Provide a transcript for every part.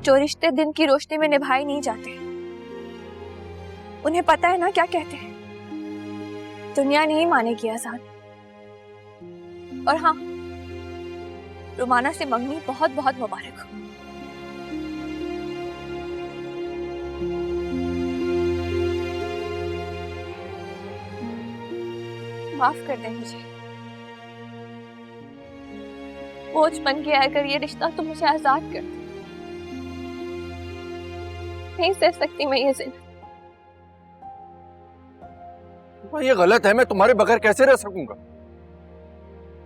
जो रिश्ते दिन की रोशनी में निभाए नहीं जाते, उन्हें पता है ना क्या कहते हैं। दुनिया नहीं मानेगी आजाद। और हाँ, रुमाना से मंगनी बहुत बहुत मुबारक हो। माफ कर दे मुझे, बोझ बन के आकर ये रिश्ता तो मुझे आजाद कर दे। नहीं सह सकती मैं ये जिंदगी। ये गलत है, मैं तुम्हारे बगैर कैसे रह सकूंगा?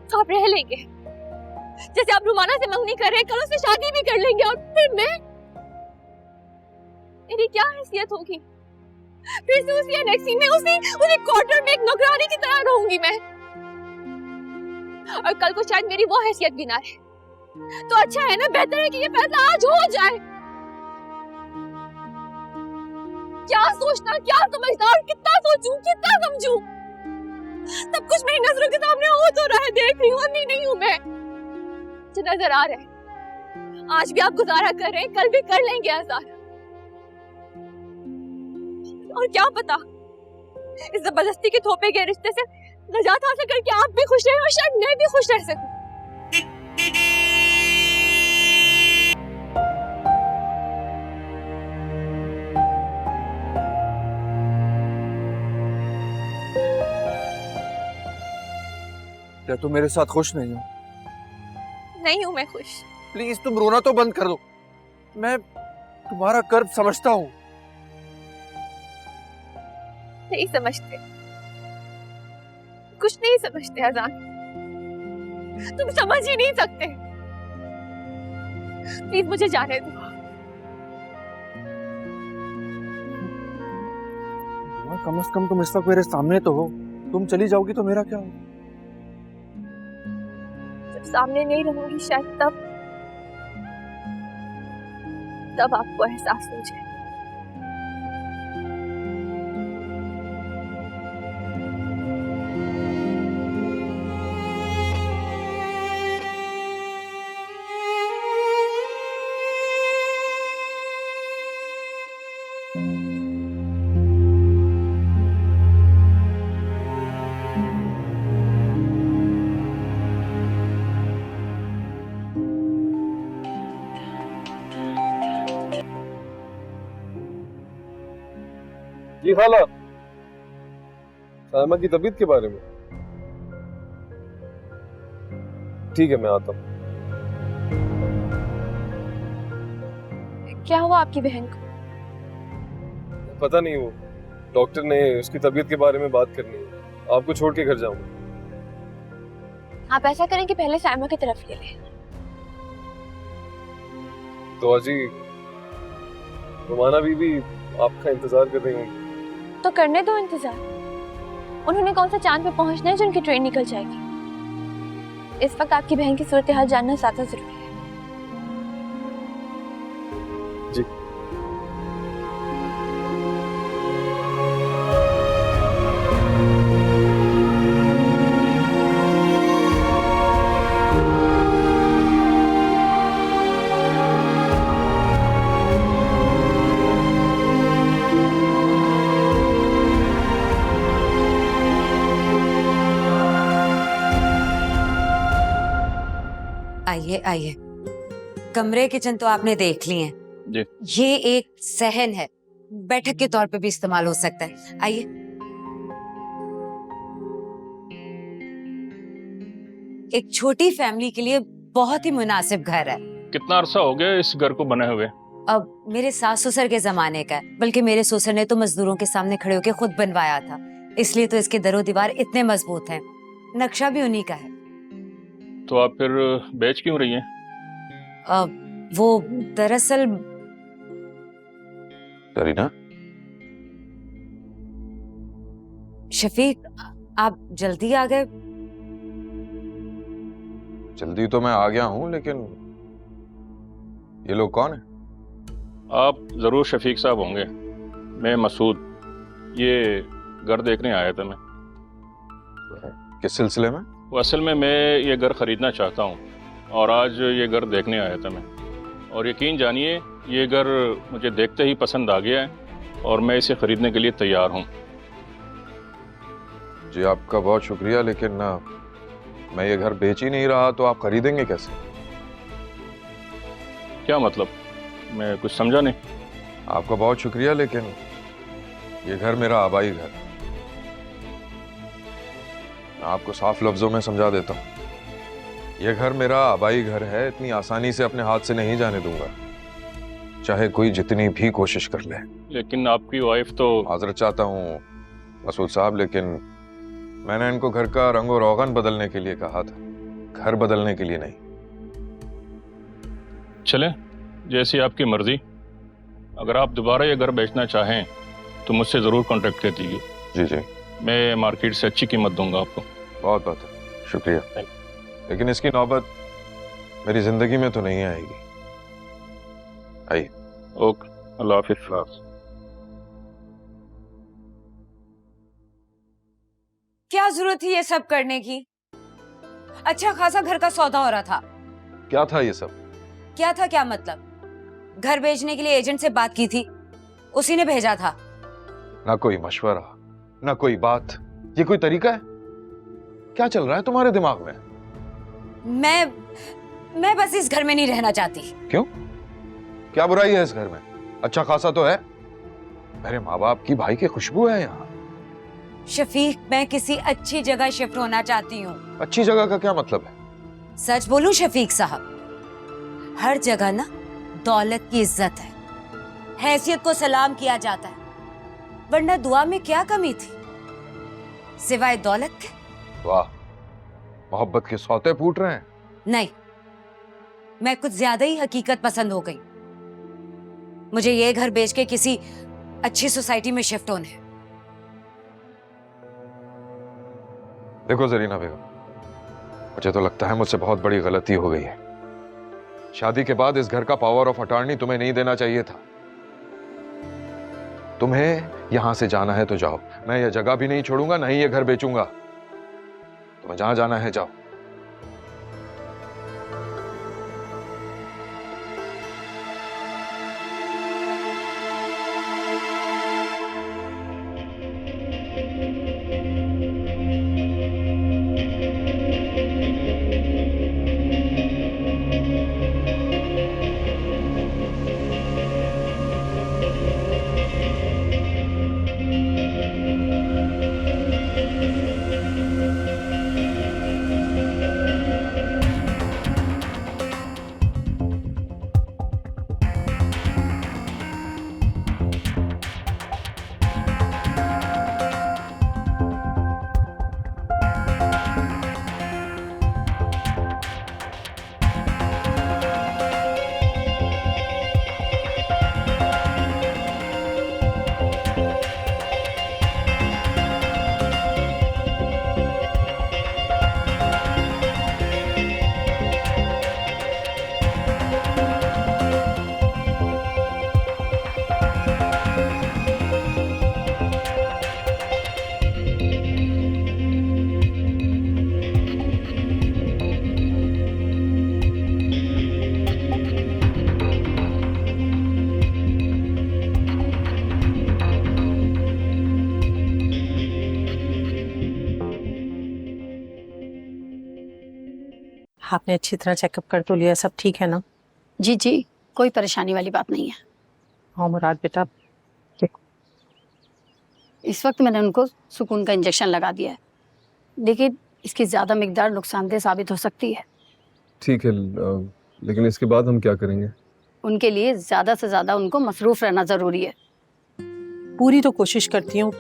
तो आप रह लेंगे, जैसे आप रुमाना से मंगनी कर रहे हैं, कल उससे शादी भी कर लेंगे, और फिर मेरी क्या हैसियत होगी? फिर से उसी एनेक्सी में, उसी क्वार्टर में एक नौकरानी की तरह रहूंगी मैं। और कल को शायद मेरी वो हैसियत भी ना रहे। तो अच्छा है ना, बेहतर है कि ये फैसला आज हो जाए। क्या सोचना, क्या समझना, और कितना सोचूं, कितना समझूं? सब कुछ मेरी नजरों के सामने हो तो रहा है, देख रही हूं, अंधी नहीं हूं मैं। मुझे नजर आ रहा है, आज भी आप गुजारा कर रहे हैं, कल भी कर लेंगे आजाद। और क्या पता, इस जबरदस्ती के थोपे गए रिश्ते से नजात हासिल करके आप भी खुश रहे और शायद मैं भी खुश रह सकूं। क्या तुम मेरे साथ खुश नहीं हो? नहीं हूं मैं खुश। प्लीज तुम रोना तो बंद कर दो। मैं तुम्हारा कर्ब समझता हूँ। नहीं समझते, कुछ नहीं समझते आजाद, तुम समझ ही नहीं सकते। प्लीज मुझे जाने दो। कम से कम तुम इस वक्त मेरे सामने तो हो। तुम चली जाओगी तो मेरा क्या होगा? जब सामने नहीं रहूंगी शायद तब आपको एहसास हो जाए। जी खाला, सायमा की तबीयत के बारे में। ठीक है, मैं आता हूँ। क्या हुआ आपकी बहन को? पता नहीं, वो डॉक्टर ने उसकी तबीयत के बारे में बात करनी है। आपको छोड़ के घर जाऊंगा। आप ऐसा करें कि पहले सायमा की तरफ ले लें। तो अजी, रुमाना बीबी आपका इंतजार कर रही होंगी। तो करने दो इंतजार। उन्होंने कौन सा चांद पे पहुंचना है जो उनकी ट्रेन निकल जाएगी? इस वक्त आपकी बहन की सूरत हाल जानना ज्यादा जरूरी है। जी। आइए आइए, कमरे किचन तो आपने देख लिए हैं जी। ये एक सहन है, बैठक के तौर पे भी इस्तेमाल हो सकता है। आइए। एक छोटी फैमिली के लिए बहुत ही मुनासिब घर है। कितना अरसा हो गया इस घर को बने हुए? अब मेरे सास ससुर के जमाने का है, बल्कि मेरे ससुर ने तो मजदूरों के सामने खड़े होकर खुद बनवाया था, इसलिए तो इसके दरो दीवार इतने मजबूत हैं। नक्शा भी उन्हीं का है। तो आप फिर बेच क्यों रही हैं? वो दरअसल करीना, शफीक, आप जल्दी आ गए। जल्दी तो मैं आ गया हूँ, लेकिन ये लोग कौन है? आप जरूर शफीक साहब होंगे। मैं मसूद, ये घर देखने आया था मैं। किस सिलसिले में? वो असल में मैं ये घर ख़रीदना चाहता हूँ और आज ये घर देखने आया था मैं। और यकीन जानिए ये घर मुझे देखते ही पसंद आ गया है और मैं इसे खरीदने के लिए तैयार हूँ। जी आपका बहुत शुक्रिया, लेकिन मैं ये घर बेच ही नहीं रहा, तो आप खरीदेंगे कैसे? क्या मतलब? मैं कुछ समझा नहीं। आपका बहुत शुक्रिया, लेकिन ये घर मेरा आबाई घर। मैं आपको साफ लफ्जों में समझा देता हूँ, ये घर मेरा आबाई घर है। इतनी आसानी से अपने हाथ से नहीं जाने दूंगा, चाहे कोई जितनी भी कोशिश कर ले। लेकिन आपकी वाइफ तो। माजरत चाहता हूँ मसूद साहब, लेकिन मैंने इनको घर का रंग और रोगन बदलने के लिए कहा था, घर बदलने के लिए नहीं। चले, जैसी आपकी मर्जी। अगर आप दोबारा ये घर बेचना चाहें तो मुझसे ज़रूर कांटेक्ट कर दीजिए। जी जी, मैं मार्केट से अच्छी कीमत दूंगा आपको। बहुत बहुत शुक्रिया, लेकिन इसकी नौबत मेरी जिंदगी में तो नहीं आएगी। आइए। ओके, अल्लाह हाफिज़। क्या जरूरत थी ये सब करने की? अच्छा खासा घर का सौदा हो रहा था। क्या था ये सब? क्या था क्या मतलब? घर बेचने के लिए एजेंट से बात की थी, उसी ने भेजा था। ना कोई मशवरा, ना कोई बात। ये कोई तरीका है? क्या चल रहा है तुम्हारे दिमाग में? मैं बस इस घर में नहीं रहना चाहती। क्यों? क्या बुराई है इस घर में? अच्छा खासा तो है। मेरे माँ बाप की भाई की खुशबू है यहाँ। शफीक, मैं किसी अच्छी जगह शिफ्ट होना चाहती हूँ। अच्छी जगह का क्या मतलब है? सच बोलूं शफीक साहब, हर जगह ना दौलत की इज्जत है, हैसियत को सलाम किया जाता है, वरना दुआ में क्या कमी थी सिवाय दौलत के? वाह, मोहब्बत के सौते फूट रहे हैं। नहीं, मैं कुछ ज्यादा ही हकीकत पसंद हो गई। मुझे ये घर बेच के किसी अच्छी सोसाइटी में शिफ्ट होना है। देखो जरीना बेगम, मुझे तो लगता है मुझसे बहुत बड़ी गलती हो गई है। शादी के बाद इस घर का पावर ऑफ अटॉर्नी तुम्हें नहीं देना चाहिए था। तुम्हें यहां से जाना है तो जाओ, मैं यह जगह भी नहीं छोड़ूंगा, ना ही ये घर बेचूंगा। तुम्हें जहां जाना है जाओ। आपने अच्छी तरह चेकअप कर तो लिया, सब ठीक है ना? जी जी, कोई परेशानी वाली बात नहीं है। हाँ मुराद बेटा, इस वक्त मैंने उनको सुकून का इंजेक्शन लगा दिया है, लेकिन इसकी ज़्यादा मिकदार नुकसानदेह साबित हो सकती है। ठीक है, लेकिन इसके बाद हम क्या करेंगे? उनके लिए ज़्यादा से ज़्यादा उनको मसरूफ़ रहना ज़रूरी है। पूरी तो कोशिश करती हूँ,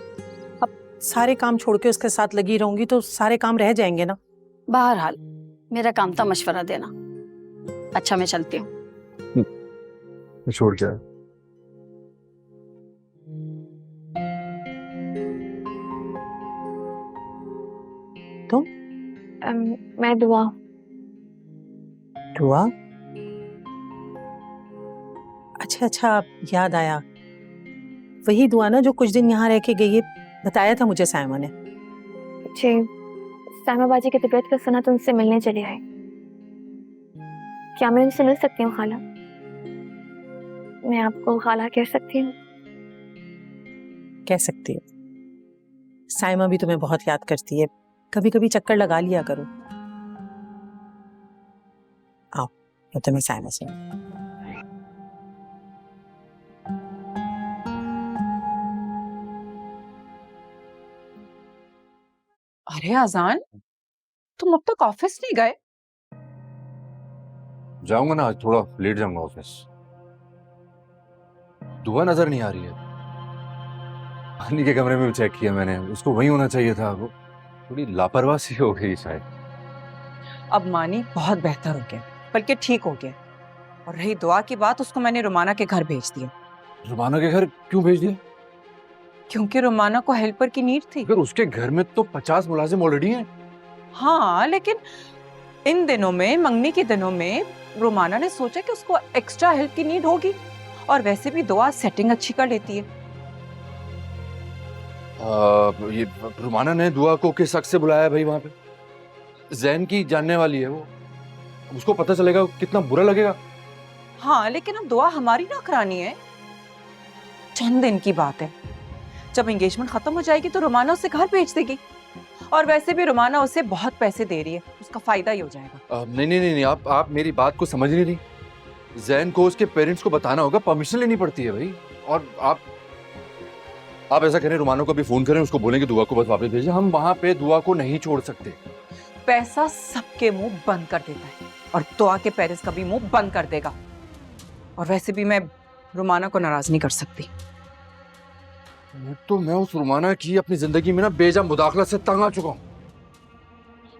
अब सारे काम छोड़ के उसके साथ लगी रहूंगी तो सारे काम रह जाएंगे ना। बहरहाल मेरा काम था मशवरा देना। अच्छा, मैं चलती हूँ। छोड़ क्या? तुम? मैं दुआ। दुआ? अच्छा, याद आया, वही दुआ ना जो कुछ दिन यहाँ रह के गई है, बताया था मुझे सायमा ने। जी, सायमा बाजी की तबीयत का सुना तो उनसे मिलने चली आई। क्या मैं उनसे मिल सकती हूँ खाला? मैं आपको खाला कह सकती हूँ? कह सकती है। साइमा भी तुम्हें बहुत याद करती है, कभी कभी चक्कर लगा लिया करो। आओ मैं तुम्हें साइमा से। अरे अजान, तुम अब तक ऑफिस नहीं गए? जाऊंगा ना, आज थोड़ा लेट जाऊंगा ऑफिस। दुआ नजर नहीं आ रही है। पानी के कमरे में भी चेक किया मैंने, उसको वही होना चाहिए था। वो थोड़ी लापरवाही सी हो गई शायद। अब मानी बहुत बेहतर हो गया, बल्कि ठीक हो गया। और रही दुआ की बात, उसको मैंने रुमाना के घर भेज दिया। रुमाना के घर क्यों भेज दिया? क्योंकि रुमाना को हेल्पर की नीड थी। अगर उसके घर में तो 50 मुलाजिम ऑलरेडी हैं। हाँ, लेकिन इन दिनों में, मंगनी के दिनों में, रुमाना ने सोचा कि उसको एक्स्ट्रा हेल्प की नीड होगी। और वैसे भी दुआ सेटिंग अच्छी कर लेती है। ये रुमाना ने दुआ को किस हक से बुलाया भाई वहां पे? जैन की जानने वाली है वो, उसको पता चलेगा कितना बुरा लगेगा। हाँ, लेकिन अब दुआ हमारी नौकरानी है। चंद दिन की बात है, जब एंगेजमेंट खत्म हो जाएगी तो रुमाना उसे घर भेज देगी। और वैसे भी रुमाना उसे बहुत पैसे दे रही है, उसका फायदा ही हो जाएगा। नहीं नहीं नहीं, आप मेरी बात को समझ नहीं रही। जैन को उसके पेरेंट्स को बताना होगा, परमिशन लेनी पड़ती है भाई। और आप ऐसा करें, रुमाना को भी फोन करें, उसको बोलें कि दुआ को बस वापस भेजें। हम वहां पे दुआ को नहीं छोड़ सकते। पैसा सबके मुंह बंद कर देता है, और दुआ के पेरेंट्स का भी मुंह बंद कर देगा। और वैसे भी मैं रुमाना को नाराज नहीं कर सकती। तो मैं उस रुमाना की अपनी जिंदगी में ना बेजा मुदाखलत से तंग आ चुका हूं।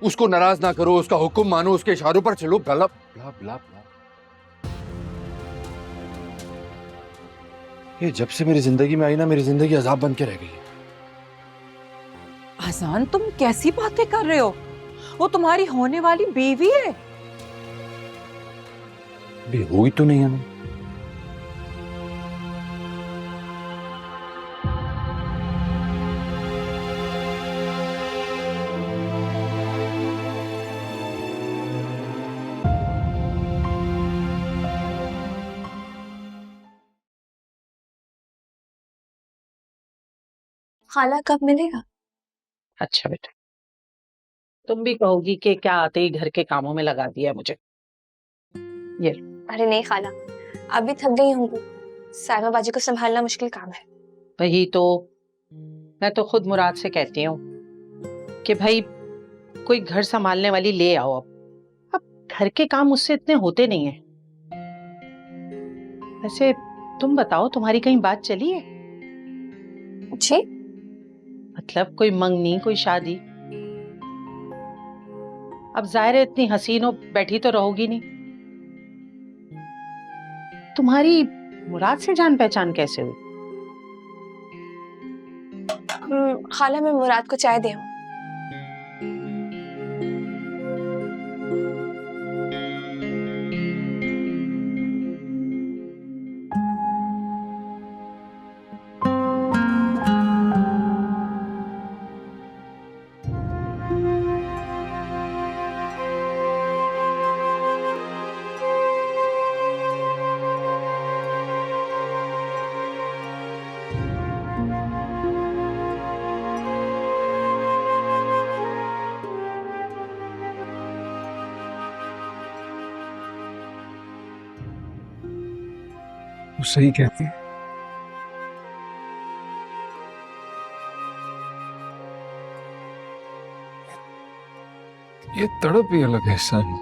उसको नाराज ना करो, उसका हुक्म मानो, उसके इशारों पर चलो। ब्ला ब्ला ब्ला। ये जब से मेरी जिंदगी में आई ना, मेरी जिंदगी अजाब बन के रह गई है। आसान, तुम कैसी बातें कर रहे हो? वो तुम्हारी होने वाली बीवी है। भी हुई तो नहीं है ना। खाला कब मिलेगा? अच्छा बेटा, तुम भी कहोगी कि क्या आते ही घर के कामों में लगा दिया मुझे। ये अरे नहीं खाला, अभी थक गई हूँ। साइमा बाजी को संभालना मुश्किल काम है। वही तो मैं तो खुद मुराद से कहती हूँ कि भाई कोई घर संभालने वाली ले आओ। अब घर के काम मुझसे इतने होते नहीं है। वैसे तुम बताओ, तुम्हारी कहीं बात चली है? जी? मतलब कोई मंगनी, कोई शादी? अब जाहिर है इतनी हसीन हो बैठी तो रहोगी नहीं। तुम्हारी मुराद से जान पहचान कैसे हुई? खाला, मैं मुराद को चाय दे आऊं? वो सही कहती है। ये तड़प ही अलग है सन।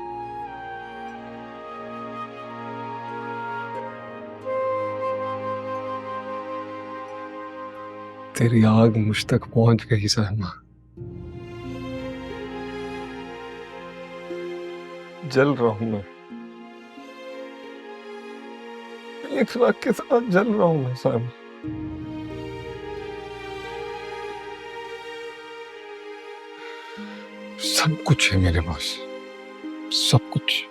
तेरी आग मुझ तक पहुंच गई सलमा। जल रहा हूं मैं, एक राख के साथ जल रहा हूं मैं सलमा। सब कुछ है मेरे पास, सब कुछ,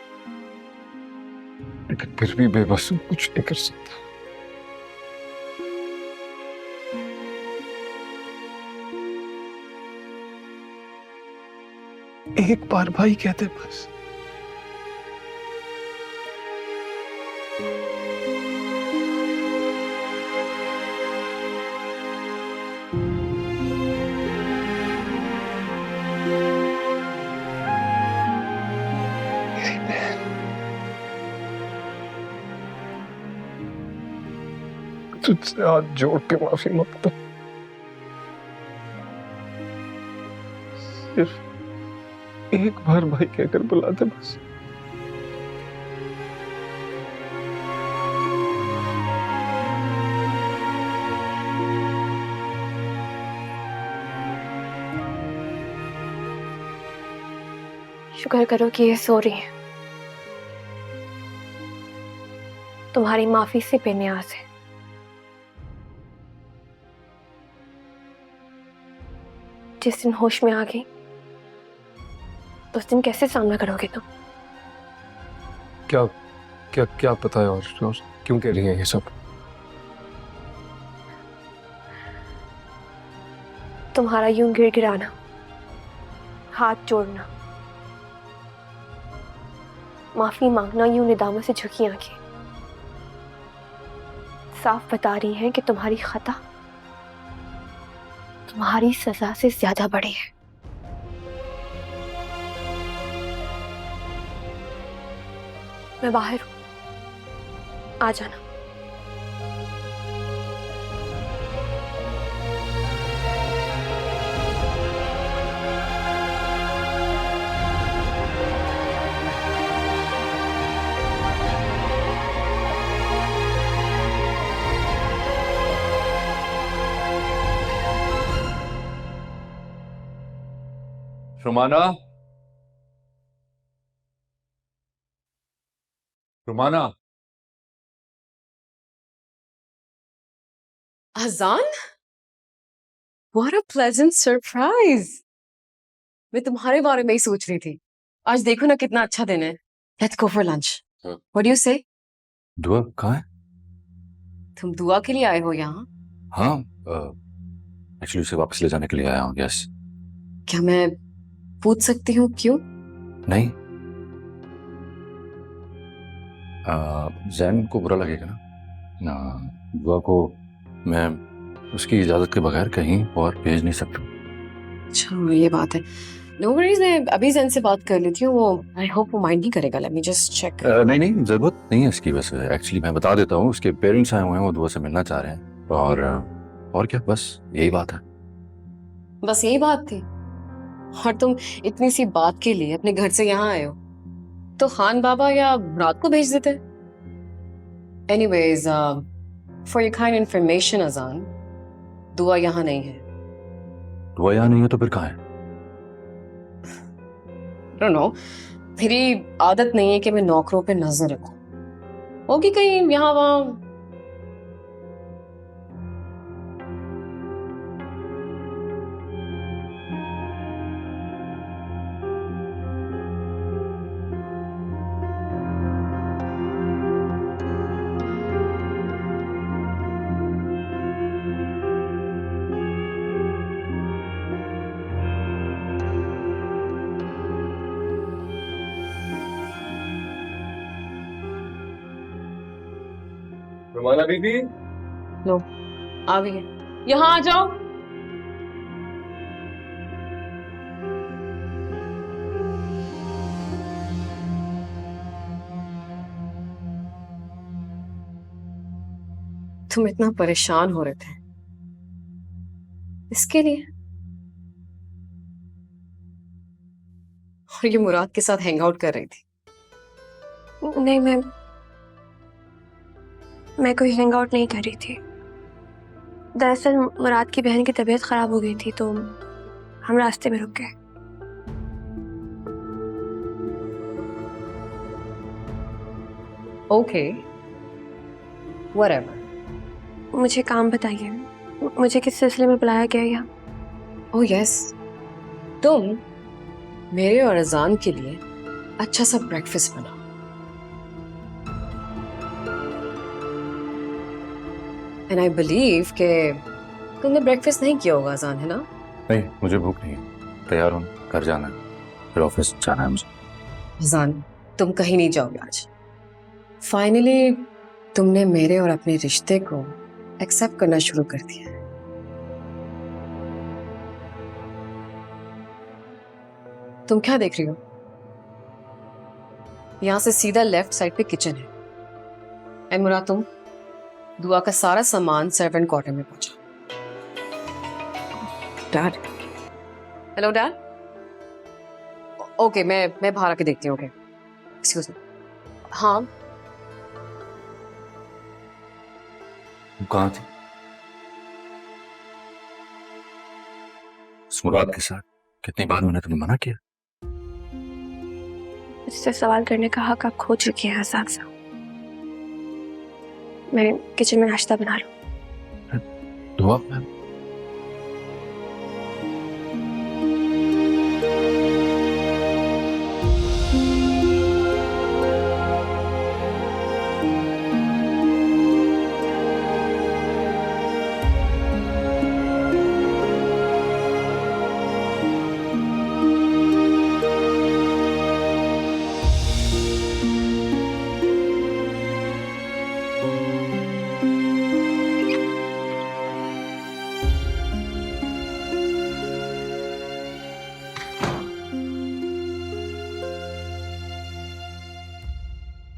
लेकिन फिर भी बेबस हूं, कुछ नहीं कर सकता। एक बार भाई कहते बस। तुझसे हाथ जोड़ के माफी मांगता हूं। सिर्फ एक बार भाई कहकर बुला दे बस। शुक्र करो कि ये सो रही है। तुम्हारी माफी से बेनियाज है। जिस दिन होश में आ गई उस दिन कैसे सामना करोगे तुम? क्या क्या क्या पता है और क्यों कह रही है ये सब? तुम्हारा यूं गिड़गिड़ाना, हाथ जोड़ना, माफी मांगना, यूं निदामत से झुकी आंखें साफ बता रही हैं कि तुम्हारी खता तुम्हारी सजा से ज्यादा बड़ी है। मैं बाहर हूं, आ जाना। रुमाना, रुमाना। अजान? What a pleasant surprise! मैं तुम्हारे बारे में ही सोच रही थी। आज देखो ना कितना अच्छा दिन है। Let's go for lunch. What do you say? दुआ कहाँ है? तुम दुआ के लिए आए हो यहाँ? हाँ, एक्चुअली उसे वापस ले जाने के लिए आया हूँ। यस। क्या मैं पूछ सकती हूँ क्यों? नहीं, जैन को बुरा लगेगा ना, दुआ को मैं उसकी इजाजत के बगैर कहीं और भेज नहीं सकता। अच्छा ये बात है। नो वरीज, मैं अभी जैन से बात कर लेती हूँ। वो आई होप वो माइंड नहीं करेगा। Let me just check. नहीं नहीं, जरूरत नहीं है इसकी। बस एक्चुअली मैं बता देता हूँ, उसके पेरेंट्स आए हुए हैं, वो दुआ से मिलना चाह रहे हैं। और क्या, बस यही बात है। बस यही बात थी? और तुम इतनी सी बात के लिए अपने घर से यहाँ आए हो, तो खान बाबा या रात को भेज देते। Anyways, for your kind information अजान, दुआ यहाँ नहीं है। दुआ यहाँ नहीं है तो फिर कहाँ है? डोंट नो, मेरी आदत नहीं है कि मैं नौकरों पे नजर रखूं। होगी कहीं यहाँ वहाँ। रुमाना बीबी, लो आ गई है। यहाँ आ जाओ। तुम इतना परेशान हो रहे थे इसके लिए, और ये मुराद के साथ हैंग आउट कर रही थी। नहीं, मैं कोई हैंग आउट नहीं कर रही थी। दरअसल मुराद की बहन की तबीयत खराब हो गई थी तो हम रास्ते में रुक गए। Okay, whatever. मुझे काम बताइए, मुझे किस सिलसिले में बुलाया गया यहाँ? ओह यस, तुम मेरे और अजान के लिए अच्छा सा ब्रेकफास्ट बनाओ। एंड आई बिलीव कि तुमने ब्रेकफास्ट नहीं किया होगा अजान, है ना? नहीं, मुझे भूख नहीं है। तैयार हूँ, घर जाना है, फिर ऑफिस जाना है मुझे। अजान, तुम कहीं नहीं जाओगे आज। फाइनली तुमने मेरे और अपने रिश्ते को एक्सेप्ट करना शुरू कर दिया है। तुम क्या देख रही हो? यहां से सीधा लेफ्ट साइड पे किचन है। ए मुराद, तुम दुआ का सारा सामान सर्वेंट क्वार्टर में पहुंचा। Dad, hello dad. ओके, मैं बाहर आके देखती हूँ। Okay, excuse me. हाँ, कहाँ थी? उस मुराद के साथ कितनी बार मैंने तुम्हें मना किया? मुझसे सवाल करने का हक आप खो चुके हैं आजाद साहब। मैं किचन में नाश्ता बना लूं। दुआ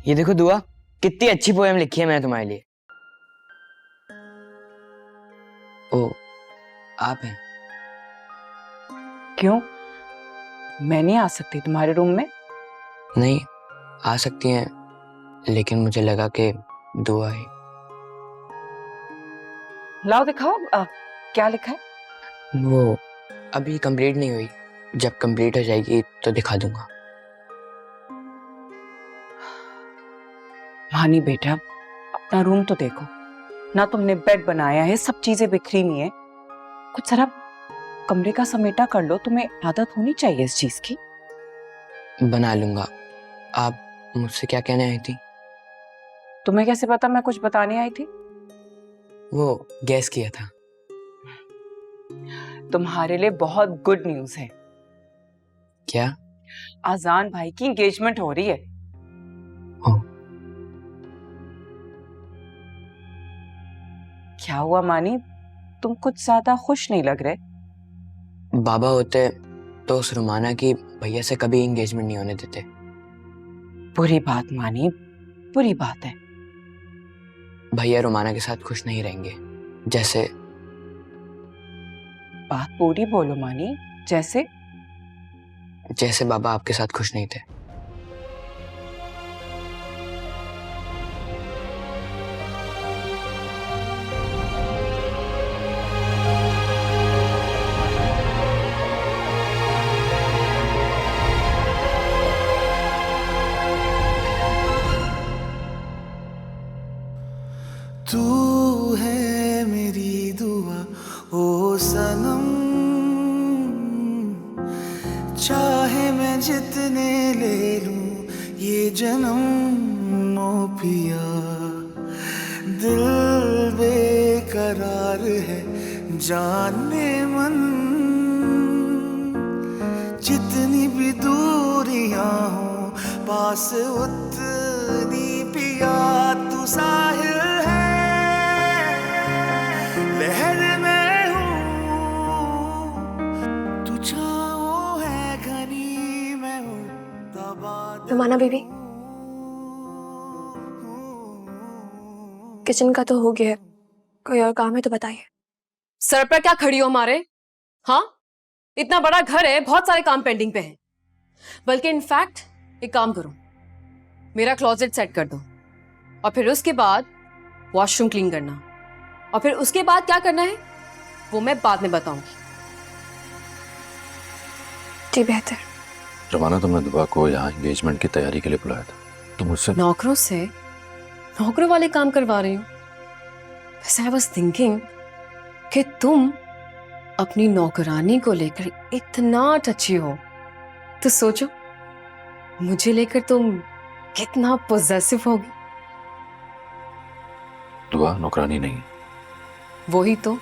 ये देखो दुआ, कितनी अच्छी पोएम लिखी है मैंने तुम्हारे लिए। ओ, आप हैं? क्यों, मैं नहीं आ सकती तुम्हारे रूम में? नहीं, आ सकती हैं, लेकिन मुझे लगा कि दुआ है। लाओ दिखाओ, क्या लिखा है? वो अभी कंप्लीट नहीं हुई, जब कंप्लीट हो जाएगी तो दिखा दूंगा। मानी बेटा, अपना रूम तो देखो ना, तुमने बेड बनाया है, सब चीजें बिखरी हुई हैं। कुछ जरा कमरे का समेटा कर लो, तुम्हें आदत होनी चाहिए इस चीज की। बना लूंगा। आप मुझसे क्या कहने आई थी? तुम्हें कैसे पता मैं कुछ बताने आई थी? वो गैस किया था। तुम्हारे लिए बहुत गुड न्यूज है। क्या? आजान भाई की एंगेजमेंट हो रही है। क्या हुआ मानी, तुम कुछ ज्यादा खुश नहीं लग रहे? बाबा होते तो उस रुमाना की भैया से कभी एंगेजमेंट नहीं होने देते। बुरी बात मानी, बुरी बात है। भैया रुमाना के साथ खुश नहीं रहेंगे। जैसे बात पूरी बोलो मानी। जैसे जैसे बाबा आपके साथ खुश नहीं थे। तू है मेरी दुआ ओ सनम, चाहे मैं जितने ले लूं ये जन्म ओ पिया, दिल बेकरार है जाने मन, जितनी भी दूरियां हो पास उतनी पिया तू साहिल है, लहर में हूँ तू छाँव है घनी मैं उड़ता बादल। रुमाना बेबी, किचन का तो हो गया है, कोई और काम है तो बताइए। सर पर क्या खड़ी हो हमारे? हाँ, इतना बड़ा घर है, बहुत सारे काम पेंडिंग पे हैं। बल्कि इनफैक्ट एक काम करो, मेरा क्लोजेट सेट कर दो और फिर उसके बाद वॉशरूम क्लीन करना, और फिर उसके बाद क्या करना है वो मैं बाद में बताऊंगी। जी बेहतर। रवाना, तुमने दुआ को यहाँ एंगेजमेंट की तैयारी के लिए बुलाया था, तुम मुझसे नौकरों से नौकरों वाले काम करवा रही हूँ। वैसे आई वाज थिंकिंग कि तुम अपनी नौकरानी को लेकर इतना टची हो, तो सोचो मुझे लेकर तुम कितना पोजेसिव होगी। दुआ नौकरानी नहीं, वही तो,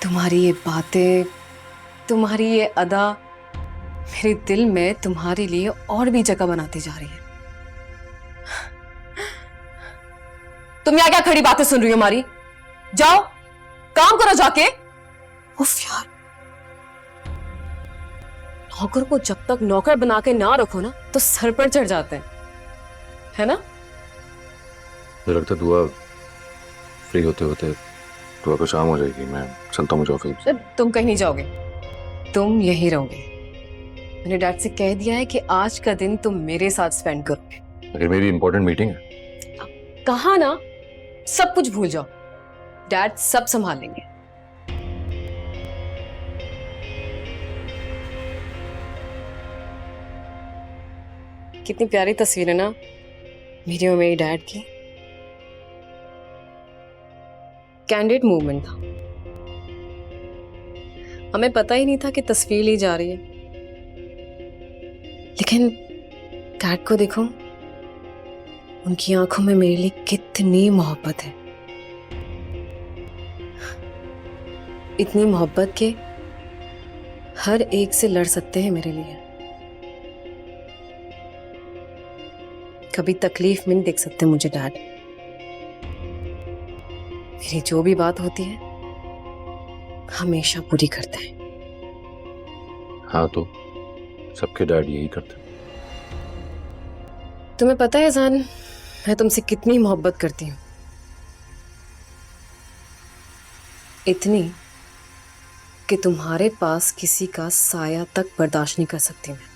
तुम्हारी ये बातें, तुम्हारी ये अदा मेरे दिल में तुम्हारे लिए और भी जगह बनाती जा रही है। तुम यहाँ क्या खड़ी बातें सुन रही हो हमारी? जाओ काम करो जाके। उफ यार, नौकर को जब तक नौकर बना के ना रखो ना तो सर पर चढ़ जाते हैं, है ना? मुझे लगता है दुआ फ्री होते होते तो को शाम हो जाएगी, मैं चलता हूँ मुझे ऑफिस। तुम कहीं नहीं जाओगे, तुम यहीं रहोगे। मैंने डैड से कह दिया है कि आज का दिन तुम मेरे साथ स्पेंड करोगे। अगर मेरी इंपॉर्टेंट मीटिंग है। कहा ना, सब कुछ भूल जाओ, डैड सब संभाल लेंगे। कितनी प्यारी तस्वीर है ना मेरी और मेरी डैड की। कैंडिड मूवमेंट था, हमें पता ही नहीं था कि तस्वीर ली जा रही है, लेकिन डैड को देखो, उनकी आंखों में मेरे लिए कितनी मोहब्बत है। इतनी मोहब्बत के हर एक से लड़ सकते हैं मेरे लिए। कभी तकलीफ में नहीं देख सकते मुझे डैड। मेरी जो भी बात होती है हमेशा पूरी करते हैं। हाँ तो सबके डैड यही करते। तुम्हें पता है जान, मैं तुमसे कितनी मोहब्बत करती हूँ। इतनी कि तुम्हारे पास किसी का साया तक बर्दाश्त नहीं कर सकती मैं।